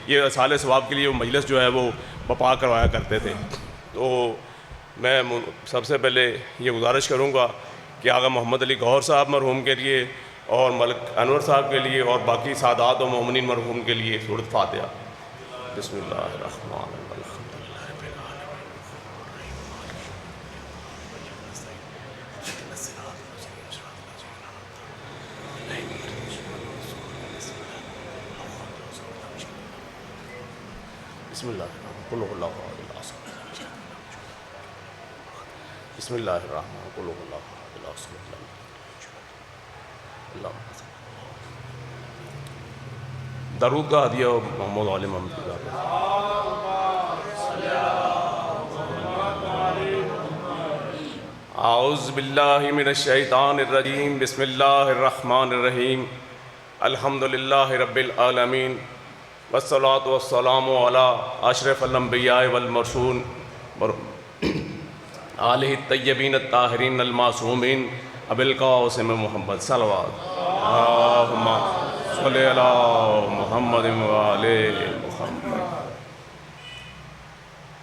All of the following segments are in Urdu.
یہ سال ثواب کے لیے وہ مجلس جو ہے وہ بپا کروایا کرتے تھے۔ تو میں سب سے پہلے یہ گزارش کروں گا کہ آغا محمد علی گوہر صاحب مرحوم کے لیے اور ملک انور صاحب کے لیے اور باقی سادات و مومنین مرحوم کے لیے سورۃ فاتحہ۔ بسم اللہ الرحمن الرحیم۔ بسم اللہ قل هو اللہ احد بسم اللہ الرحمن قل هو اللہ احد اللہ درود کا ہدیہ محمد عالم محمد اعوذ باللہ من الشیطان الرجیم بسم اللہ الرحمن الرحیم الحمدللہ رب العالمین والصلاة والسلام علی اشرف الانبیاء والمرسولین آلہ الطیبین الطاہرین المعصومین ابی القاسم محمد صلوات اللہم صلی علی محمد وآل محمد۔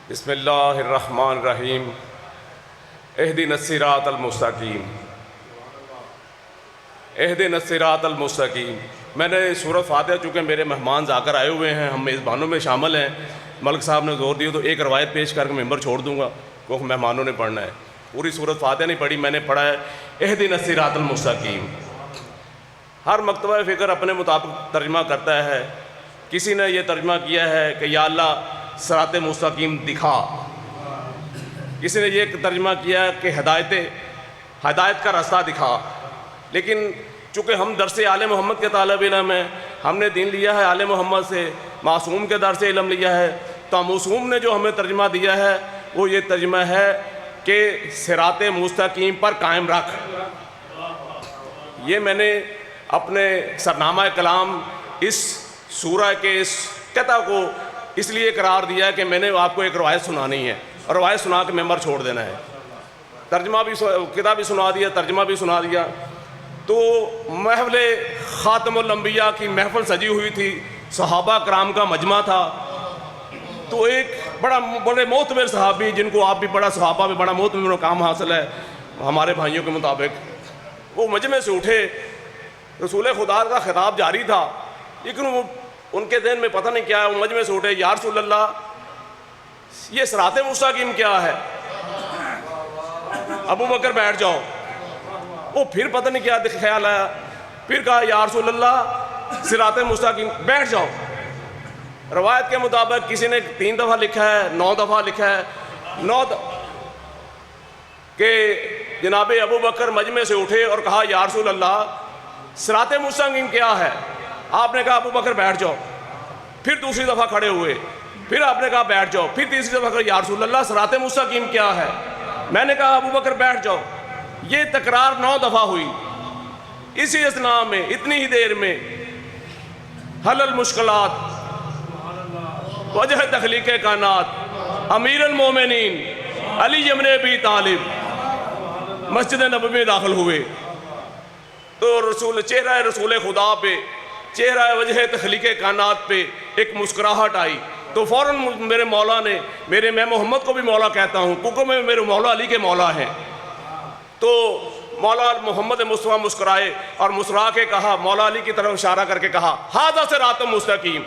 بسم اللہ الرحمن الرحیم اہدنا الصراط المستقیم اہدنا الصراط المستقیم۔ میں نے سورۃ فاتحہ، چونکہ میرے مہمان جا کر آئے ہوئے ہیں، ہم میزبانوں میں شامل ہیں، ملک صاحب نے زور دیا تو ایک روایت پیش کر کے ممبر چھوڑ دوں گا کیونکہ مہمانوں نے پڑھنا ہے۔ پوری سورۃ فاتحہ نہیں پڑھی، میں نے پڑھا ہے اہدنا الصراط المستقیم۔ ہر مکتبہ فکر اپنے مطابق ترجمہ کرتا ہے۔ کسی نے یہ ترجمہ کیا ہے کہ یا اللہ صراط مستقیم دکھا، کسی نے یہ ترجمہ کیا کہ ہدایت کا راستہ دکھا۔ لیکن چونکہ ہم درس آل محمد کے طالب علم ہیں، ہم نے دین لیا ہے آل محمد سے، معصوم کے درس علم لیا ہے، تو معصوم نے جو ہمیں ترجمہ دیا ہے وہ یہ ترجمہ ہے کہ صراط مستقیم پر قائم رکھ۔ یہ میں نے اپنے سرنامہ کلام اس سورہ کے اس قطعہ کو اس لیے قرار دیا ہے کہ میں نے آپ کو ایک روایت سنانی ہے اور روایت سنا کے ممبر چھوڑ دینا ہے۔ ترجمہ بھی کتاب بھی سنا دیا، ترجمہ بھی سنا دیا۔ تو محفل خاتم الانبیاء کی محفل سجی ہوئی تھی، صحابہ کرام کا مجمع تھا۔ تو ایک بڑے معتبر صحابی، جن کو آپ بھی بڑا صحابہ میں بڑا معتبر مقام حاصل ہے ہمارے بھائیوں کے مطابق، وہ مجمع سے اٹھے، رسول خدا کا خطاب جاری تھا، لیکن وہ ان کے ذہن میں پتہ نہیں کیا ہے، وہ مجمع سے اٹھے، یا رسول اللہ یہ صراط مستقیم کیا ہے؟ ابو بکر بیٹھ جاؤ۔ وہ پھر پتہ نہیں کیا خیال آیا، پھر کہا یا رسول اللہ صراط مستقیم، بیٹھ جاؤ۔ روایت کے مطابق کسی نے 3 دفعہ لکھا ہے، 9 دفعہ لکھا ہے، کہ جناب ابو بکر مجمع سے اٹھے اور کہا یا رسول اللہ صراط مستقیم کیا ہے؟ آپ نے کہا ابو بکر بیٹھ جاؤ۔ پھر دوسری دفعہ کھڑے ہوئے، پھر آپ نے کہا بیٹھ جاؤ، پھر تیسری دفعہ کہا یا رسول اللہ صراط مستقیم کیا ہے؟ میں نے کہا ابو بکر بیٹھ جاؤ۔ یہ تکرار 9 دفعہ ہوئی۔ اسی اثناء میں، اتنی ہی دیر میں، حل المشکلات، وجہ تخلیق کائنات، امیر المومنین علی ابن ابی طالب مسجد نبوی میں داخل ہوئے۔ تو چہرہ رسول خدا پہ، چہرہ وجہ تخلیق کائنات پہ ایک مسکراہٹ آئی۔ تو فوراً میرے مولا نے، میں محمد کو بھی مولا کہتا ہوں کیونکہ میں میرے مولا علی کے مولا ہیں، تو مولا محمد مصطفیٰ مسکرائے اور مسکرا کے کہا، مولا علی کی طرف اشارہ کر کے کہا ھذا صراط مستقیم،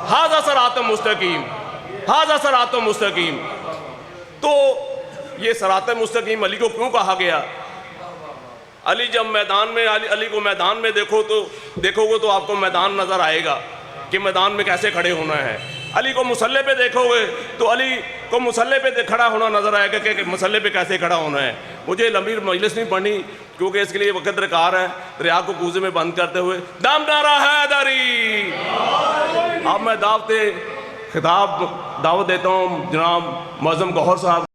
ھذا صراط مستقیم، ھذا صراط مستقیم۔ تو یہ صراط مستقیم علی کو کیوں کہا گیا؟ علی جب میدان میں، علی کو میدان میں دیکھو گے تو آپ کو میدان نظر آئے گا کہ میدان میں کیسے کھڑے ہونا ہے۔ علی کو مصلی پہ دیکھو گے تو علی کو مصلی پہ کھڑا ہونا نظر آئے گا کہ مصلی پہ کیسے کھڑا ہونا ہے۔ مجھے لمبی مجلس نہیں پڑھنی کیونکہ اس کے لیے وقت درکار ہے۔ ریا کو کوزے میں بند کرتے ہوئے دم نعرہ حیدری۔ اب میں دعوت دیتا ہوں جناب معظم گوہر صاحب۔